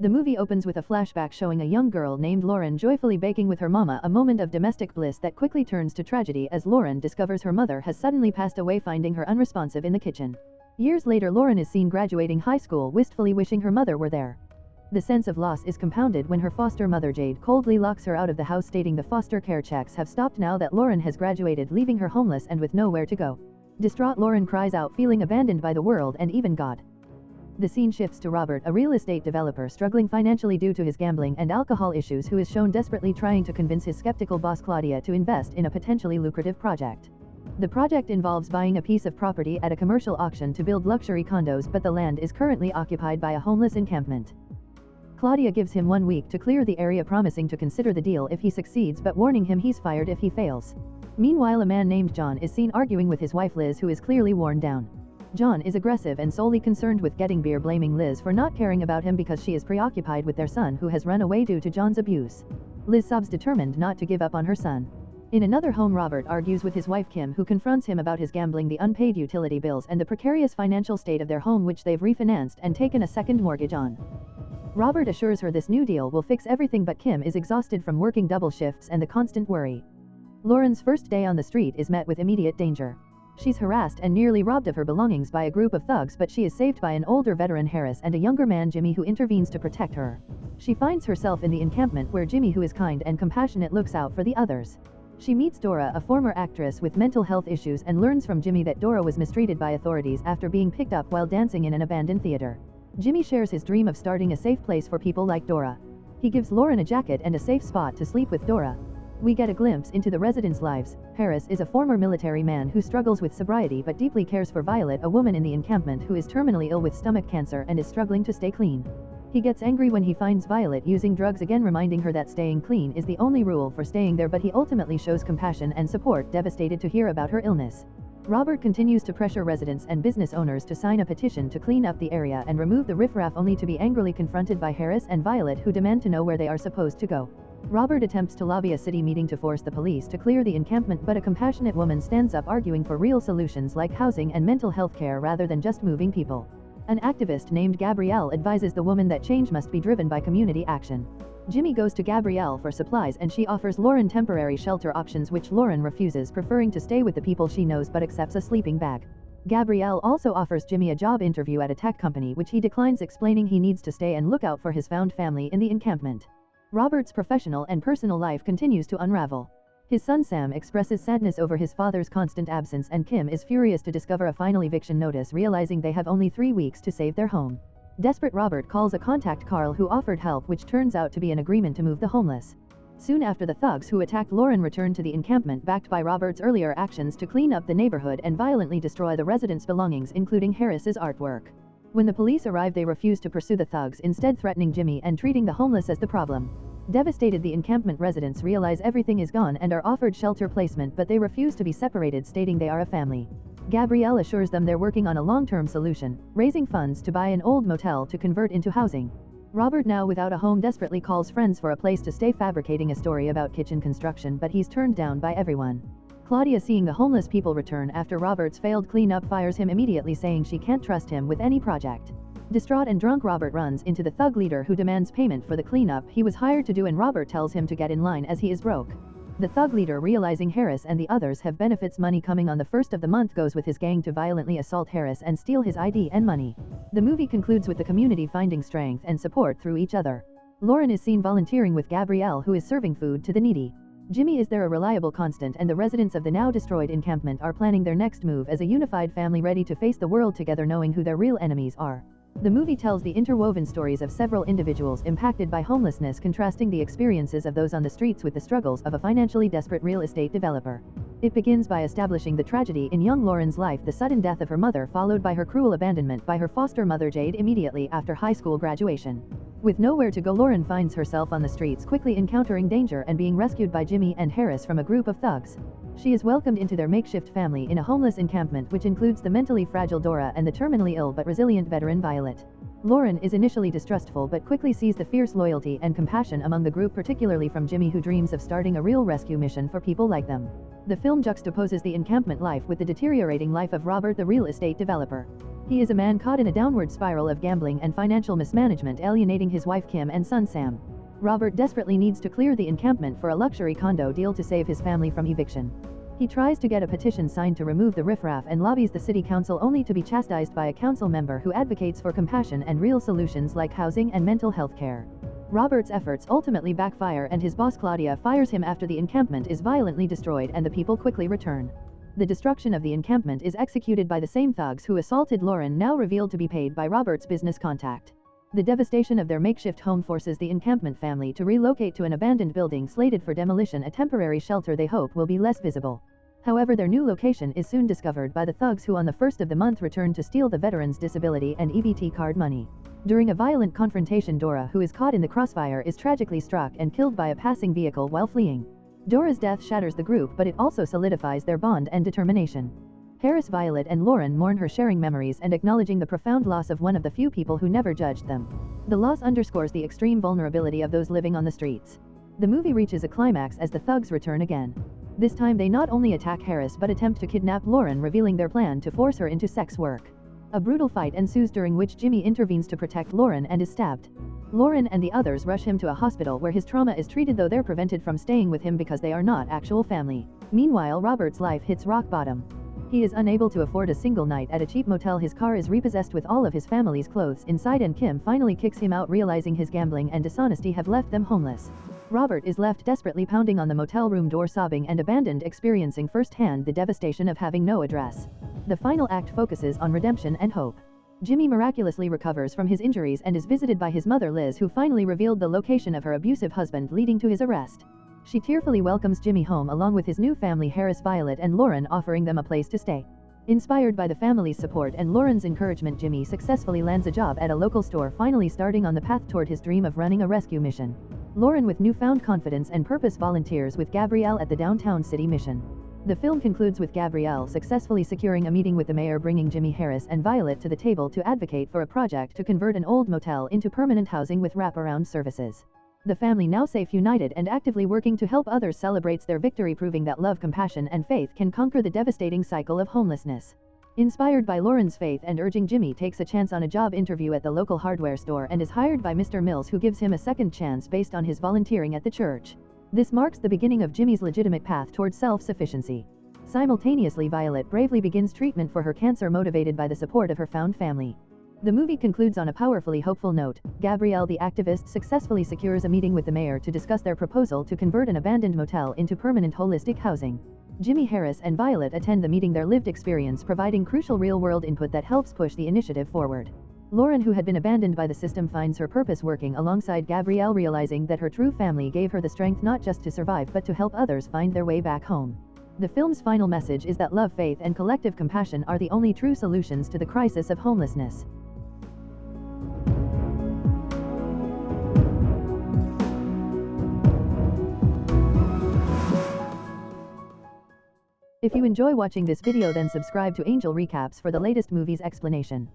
The movie opens with a flashback showing a young girl named Lauren joyfully baking with her mama, a moment of domestic bliss that quickly turns to tragedy as Lauren discovers her mother has suddenly passed away, finding her unresponsive in the kitchen. Years later, Lauren is seen graduating high school, wistfully wishing her mother were there. The sense of loss is compounded when her foster mother Jade coldly locks her out of the house, stating the foster care checks have stopped now that Lauren has graduated, leaving her homeless and with nowhere to go. Distraught, Lauren cries out, feeling abandoned by the world and even God. The scene shifts to Robert, a real estate developer struggling financially due to his gambling and alcohol issues, who is shown desperately trying to convince his skeptical boss Claudia to invest in a potentially lucrative project. The project involves buying a piece of property at a commercial auction to build luxury condos, but the land is currently occupied by a homeless encampment. Claudia gives him 1 week to clear the area, promising to consider the deal if he succeeds, but warning him he's fired if he fails. Meanwhile, a man named John is seen arguing with his wife Liz, who is clearly worn down. John is aggressive and solely concerned with getting beer, blaming Liz for not caring about him because she is preoccupied with their son, who has run away due to John's abuse. Liz sobs, determined not to give up on her son. In another home, Robert argues with his wife Kim, who confronts him about his gambling, the unpaid utility bills, and the precarious financial state of their home, which they've refinanced and taken a second mortgage on. Robert assures her this new deal will fix everything, but Kim is exhausted from working double shifts and the constant worry. Lauren's first day on the street is met with immediate danger. She's harassed and nearly robbed of her belongings by a group of thugs, but she is saved by an older veteran, Harris, and a younger man, Jimmy, who intervenes to protect her. She finds herself in the encampment where Jimmy, who is kind and compassionate, looks out for the others. She meets Dora, a former actress with mental health issues, and learns from Jimmy that Dora was mistreated by authorities after being picked up while dancing in an abandoned theater. Jimmy shares his dream of starting a safe place for people like Dora. He gives Lauren a jacket and a safe spot to sleep with Dora. We get a glimpse into the residents' lives. Harris is a former military man who struggles with sobriety but deeply cares for Violet, a woman in the encampment who is terminally ill with stomach cancer and is struggling to stay clean. He gets angry when he finds Violet using drugs again, reminding her that staying clean is the only rule for staying there, but he ultimately shows compassion and support, devastated to hear about her illness. Robert continues to pressure residents and business owners to sign a petition to clean up the area and remove the riffraff, only to be angrily confronted by Harris and Violet, who demand to know where they are supposed to go. Robert attempts to lobby a city meeting to force the police to clear the encampment, but a compassionate woman stands up, arguing for real solutions like housing and mental health care rather than just moving people. An activist named Gabrielle advises the woman that change must be driven by community action. Jimmy goes to Gabrielle for supplies and she offers Lauren temporary shelter options, which Lauren refuses, preferring to stay with the people she knows, but accepts a sleeping bag. Gabrielle also offers Jimmy a job interview at a tech company, which he declines, explaining he needs to stay and look out for his found family in the encampment. Robert's professional and personal life continues to unravel. His son Sam expresses sadness over his father's constant absence, and Kim is furious to discover a final eviction notice, realizing they have only 3 weeks to save their home. Desperate, Robert calls a contact Carl, who offered help, which turns out to be an agreement to move the homeless. Soon after, the thugs who attacked Lauren return to the encampment, backed by Robert's earlier actions, to clean up the neighborhood and violently destroy the residents' belongings, including Harris's artwork. When the police arrive, they refuse to pursue the thugs, instead threatening Jimmy and treating the homeless as the problem. Devastated, the encampment residents realize everything is gone and are offered shelter placement, but they refuse to be separated, stating they are a family. Gabrielle assures them they're working on a long-term solution, raising funds to buy an old motel to convert into housing. Robert, now without a home, desperately calls friends for a place to stay, fabricating a story about kitchen construction, but he's turned down by everyone. Claudia, seeing the homeless people return after Robert's failed cleanup, fires him immediately, saying she can't trust him with any project. Distraught and drunk, Robert runs into the thug leader, who demands payment for the cleanup he was hired to do, and Robert tells him to get in line as he is broke. The thug leader, realizing Harris and the others have benefits money coming on the first of the month, goes with his gang to violently assault Harris and steal his ID and money. The movie concludes with the community finding strength and support through each other. Lauren is seen volunteering with Gabrielle, who is serving food to the needy. Jimmy is there, a reliable constant, and the residents of the now destroyed encampment are planning their next move as a unified family, ready to face the world together, knowing who their real enemies are. The movie tells the interwoven stories of several individuals impacted by homelessness, contrasting the experiences of those on the streets with the struggles of a financially desperate real estate developer. It begins by establishing the tragedy in young Lauren's life, the sudden death of her mother, followed by her cruel abandonment by her foster mother Jade immediately after high school graduation. With nowhere to go, Lauren finds herself on the streets, quickly encountering danger and being rescued by Jimmy and Harris from a group of thugs. She is welcomed into their makeshift family in a homeless encampment, which includes the mentally fragile Dora and the terminally ill but resilient veteran Violet. Lauren is initially distrustful but quickly sees the fierce loyalty and compassion among the group, particularly from Jimmy, who dreams of starting a real rescue mission for people like them. The film juxtaposes the encampment life with the deteriorating life of Robert, the real estate developer. He is a man caught in a downward spiral of gambling and financial mismanagement, alienating his wife Kim and son Sam. Robert desperately needs to clear the encampment for a luxury condo deal to save his family from eviction. He tries to get a petition signed to remove the riffraff and lobbies the city council, only to be chastised by a council member who advocates for compassion and real solutions like housing and mental health care. Robert's efforts ultimately backfire, and his boss Claudia fires him after the encampment is violently destroyed and the people quickly return. The destruction of the encampment is executed by the same thugs who assaulted Lauren, now revealed to be paid by Robert's business contact. The devastation of their makeshift home forces the encampment family to relocate to an abandoned building slated for demolition, a temporary shelter they hope will be less visible. However, their new location is soon discovered by the thugs, who on the 1st of the month return to steal the veterans' disability and EBT card money. During a violent confrontation, Dora, who is caught in the crossfire, is tragically struck and killed by a passing vehicle while fleeing. Dora's death shatters the group, but it also solidifies their bond and determination. Harris, Violet and Lauren mourn her, sharing memories and acknowledging the profound loss of one of the few people who never judged them. The loss underscores the extreme vulnerability of those living on the streets. The movie reaches a climax as the thugs return again. This time they not only attack Harris but attempt to kidnap Lauren, revealing their plan to force her into sex work. A brutal fight ensues, during which Jimmy intervenes to protect Lauren and is stabbed. Lauren and the others rush him to a hospital where his trauma is treated, though they're prevented from staying with him because they are not actual family. Meanwhile, Robert's life hits rock bottom. He is unable to afford a single night at a cheap motel. His car is repossessed with all of his family's clothes inside, and Kim finally kicks him out, realizing his gambling and dishonesty have left them homeless. Robert is left desperately pounding on the motel room door, sobbing and abandoned, experiencing firsthand the devastation of having no address. The final act focuses on redemption and hope. Jimmy miraculously recovers from his injuries and is visited by his mother Liz, who finally revealed the location of her abusive husband, leading to his arrest. She tearfully welcomes Jimmy home along with his new family, Harris, Violet and Lauren, offering them a place to stay. Inspired by the family's support and Lauren's encouragement, Jimmy successfully lands a job at a local store, finally starting on the path toward his dream of running a rescue mission. Lauren, with newfound confidence and purpose, volunteers with Gabrielle at the downtown city mission. The film concludes with Gabrielle successfully securing a meeting with the mayor, bringing Jimmy, Harris and Violet to the table to advocate for a project to convert an old motel into permanent housing with wraparound services. The family, now safe, united and actively working to help others, celebrates their victory, proving that love, compassion and faith can conquer the devastating cycle of homelessness. Inspired by Lauren's faith and urging, Jimmy takes a chance on a job interview at the local hardware store and is hired by Mr. Mills, who gives him a second chance based on his volunteering at the church. This marks the beginning of Jimmy's legitimate path towards self-sufficiency. Simultaneously, Violet bravely begins treatment for her cancer, motivated by the support of her found family. The movie concludes on a powerfully hopeful note. Gabrielle, the activist, successfully secures a meeting with the mayor to discuss their proposal to convert an abandoned motel into permanent holistic housing. Jimmy, Harris and Violet attend the meeting, their lived experience providing crucial real-world input that helps push the initiative forward. Lauren, who had been abandoned by the system, finds her purpose working alongside Gabrielle, realizing that her true family gave her the strength not just to survive but to help others find their way back home. The film's final message is that love, faith and collective compassion are the only true solutions to the crisis of homelessness. If you enjoy watching this video, then subscribe to Angel Recaps for the latest movies explanation.